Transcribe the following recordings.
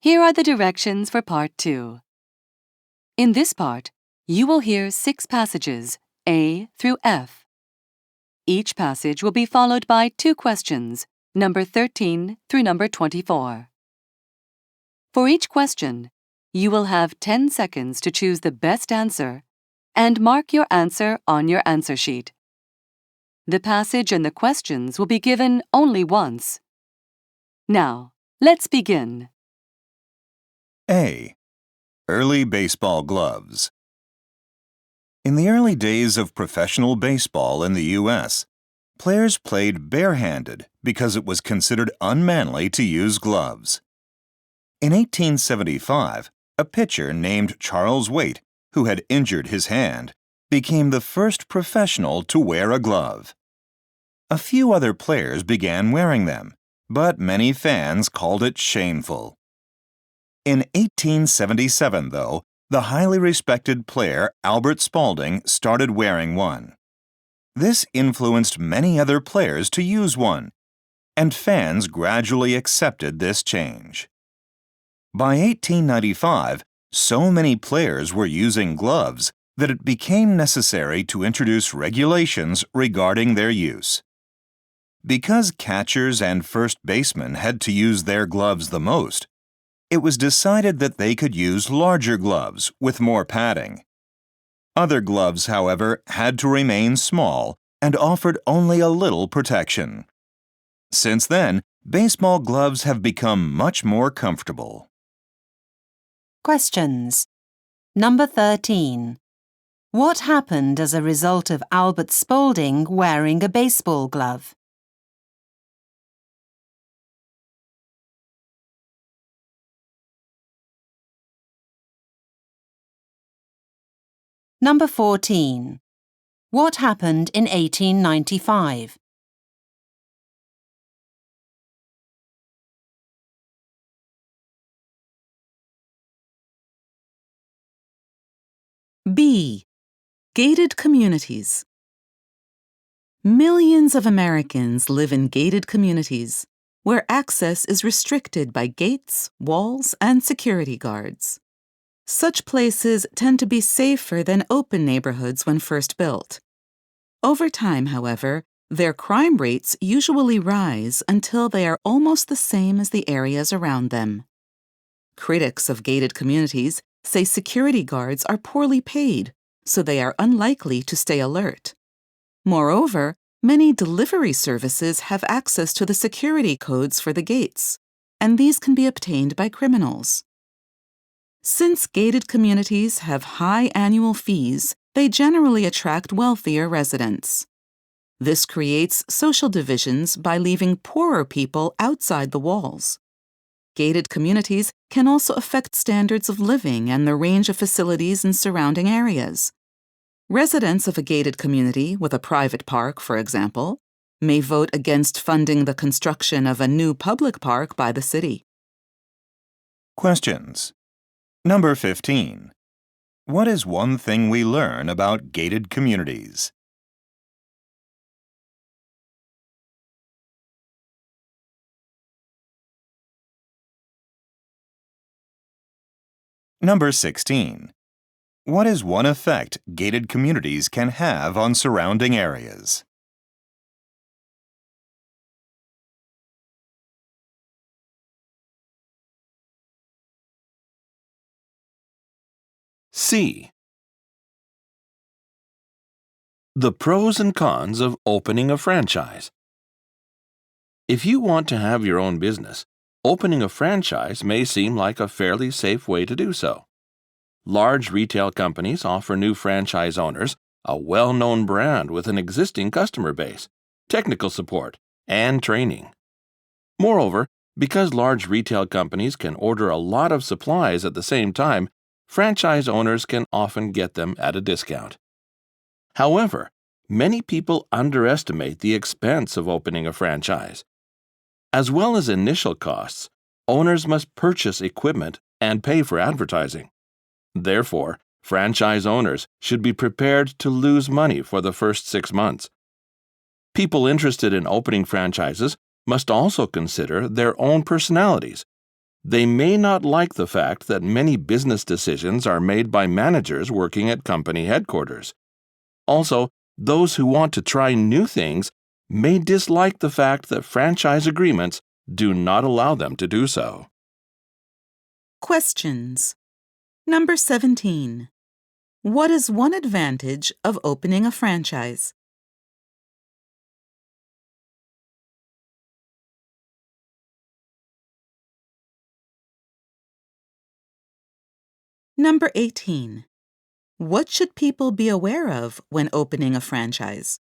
Here are the directions for Part 2. In this part, you will hear 6 passages, A through F. Each passage will be followed by 2 questions, number 13 through number 24. For each question, you will have 10 seconds to choose the best answer and mark your answer on your answer sheet. The passage and the questions will be given only once. Now, let's begin. A. Early baseball gloves. In the early days of professional baseball in the U.S., players played barehanded because it was considered unmanly to use gloves. In 1875, a pitcher named Charles Waite, who had injured his hand, became the first professional to wear a glove. A few other players began wearing them, but many fans called it shameful. In 1877, though, the highly respected player Albert Spalding started wearing one. This influenced many other players to use one, and fans gradually accepted this change. By 1895, so many players were using gloves that it became necessary to introduce regulations regarding their use. Because catchers and first basemen had to use their gloves the most, it was decided that they could use larger gloves with more padding. Other gloves, however, had to remain small and offered only a little protection. Since then, baseball gloves have become much more comfortable. Questions. Number 13. What happened as a result of Albert Spalding wearing a baseball glove? Number 14. What happened in 1895? B. Gated communities. Millions of Americans live in gated communities, where access is restricted by gates, walls, and security guards. Such places tend to be safer than open neighborhoods when first built. Over time, however, their crime rates usually rise until they are almost the same as the areas around them. Critics of gated communities say security guards are poorly paid, so they are unlikely to stay alert. Moreover, many delivery services have access to the security codes for the gates, and these can be obtained by criminals. Since gated communities have high annual fees, they generally attract wealthier residents. This creates social divisions by leaving poorer people outside the walls. Gated communities can also affect standards of living and the range of facilities in surrounding areas. Residents of a gated community with a private park, for example, may vote against funding the construction of a new public park by the city. Questions. Number 15. What is one thing we learn about gated communities? Number 16. What is one effect gated communities can have on surrounding areas? C. The pros and cons of opening a franchise. If you want to have your own business, opening a franchise may seem like a fairly safe way to do so. Large retail companies offer new franchise owners a well-known brand with an existing customer base, technical support, and training. Moreover, because large retail companies can order a lot of supplies at the same time, franchise owners can often get them at a discount. However, many people underestimate the expense of opening a franchise. As well as initial costs, owners must purchase equipment and pay for advertising. Therefore, franchise owners should be prepared to lose money for the first 6 months. People interested in opening franchises must also consider their own personalities. They may not like the fact that many business decisions are made by managers working at company headquarters. Also, those who want to try new things may dislike the fact that franchise agreements do not allow them to do so. Questions. Number 17. What is one advantage of opening a franchise? Number 18. What should people be aware of when opening a franchise?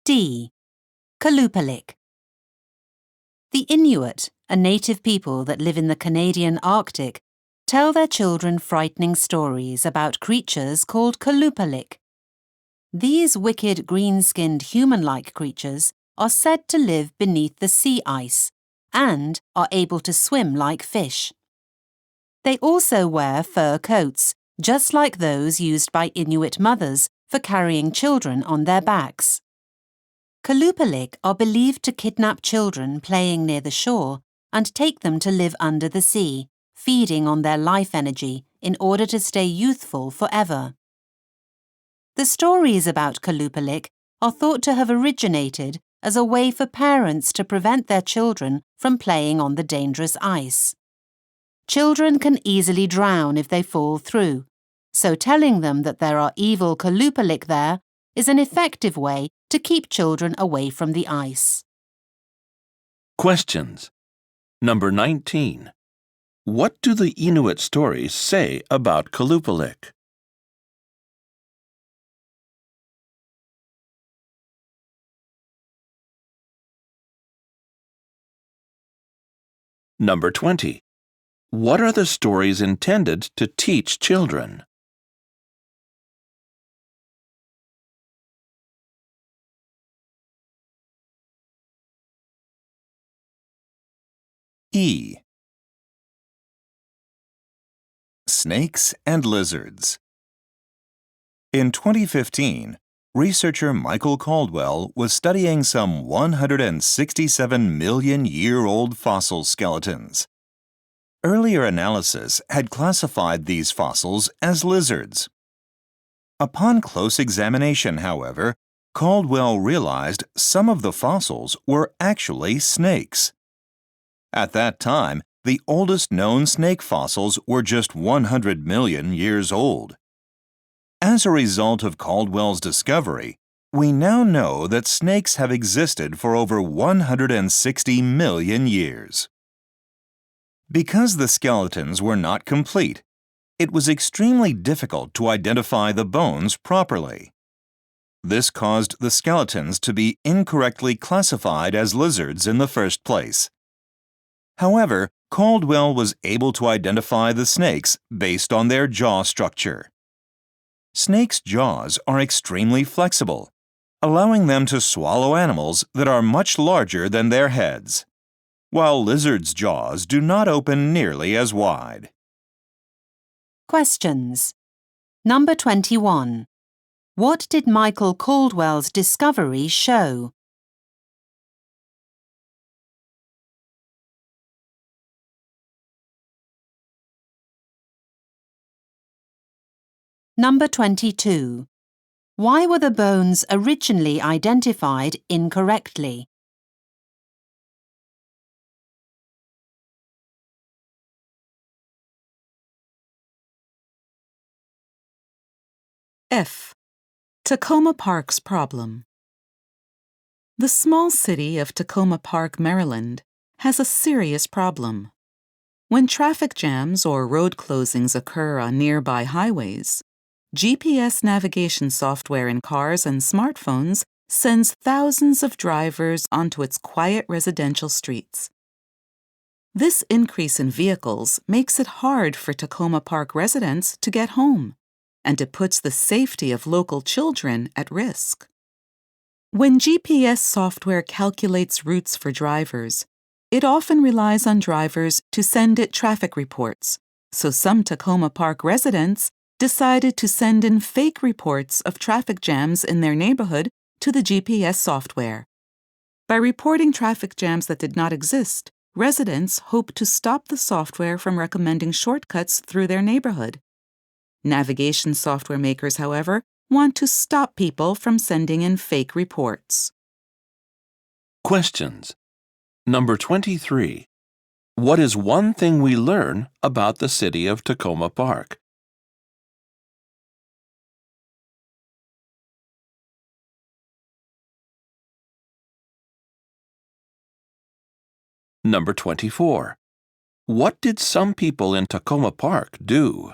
D. Kalupalik. The Inuit, a native people that live in the Canadian Arctic, tell their children frightening stories about creatures called Kalupalik. These wicked green-skinned human-like creatures are said to live beneath the sea ice and are able to swim like fish. They also wear fur coats, just like those used by Inuit mothers for carrying children on their backs. Kalupalik are believed to kidnap children playing near the shore and take them to live under the sea, feeding on their life energy in order to stay youthful forever. The stories about Kalupalik are thought to have originated as a way for parents to prevent their children from playing on the dangerous ice. Children can easily drown if they fall through, so telling them that there are evil Kalupalik there is an effective way to keep children away from the ice. Questions. Number 19. What do the Inuit stories say about Kalupalik? Number 20. What are the stories intended to teach children? E. Snakes and lizards. In 2015, researcher Michael Caldwell was studying some 167-million-year-old fossil skeletons. Earlier analysis had classified these fossils as lizards. Upon close examination, however, Caldwell realized some of the fossils were actually snakes. At that time, the oldest known snake fossils were just 100 million years old. As a result of Caldwell's discovery, we now know that snakes have existed for over 160 million years. Because the skeletons were not complete, it was extremely difficult to identify the bones properly. This caused the skeletons to be incorrectly classified as lizards in the first place. However, Caldwell was able to identify the snakes based on their jaw structure. Snakes' jaws are extremely flexible, allowing them to swallow animals that are much larger than their heads, while lizards' jaws do not open nearly as wide. Questions. Number 21. What did Michael Caldwell's discovery show? Number 22. Why were the bones originally identified incorrectly? F. Tacoma Park's problem. The small city of Tacoma Park, Maryland, has a serious problem. When traffic jams or road closings occur on nearby highways, GPS navigation software in cars and smartphones sends thousands of drivers onto its quiet residential streets. This increase in vehicles makes it hard for Tacoma Park residents to get home, and it puts the safety of local children at risk. When GPS software calculates routes for drivers, it often relies on drivers to send it traffic reports, so some Tacoma Park residents decided to send in fake reports of traffic jams in their neighborhood to the GPS software. By reporting traffic jams that did not exist, residents hoped to stop the software from recommending shortcuts through their neighborhood. Navigation software makers, however, want to stop people from sending in fake reports. Questions. Number 23. What is one thing we learn about the city of Takoma Park? Number 24. What did some people in Takoma Park do?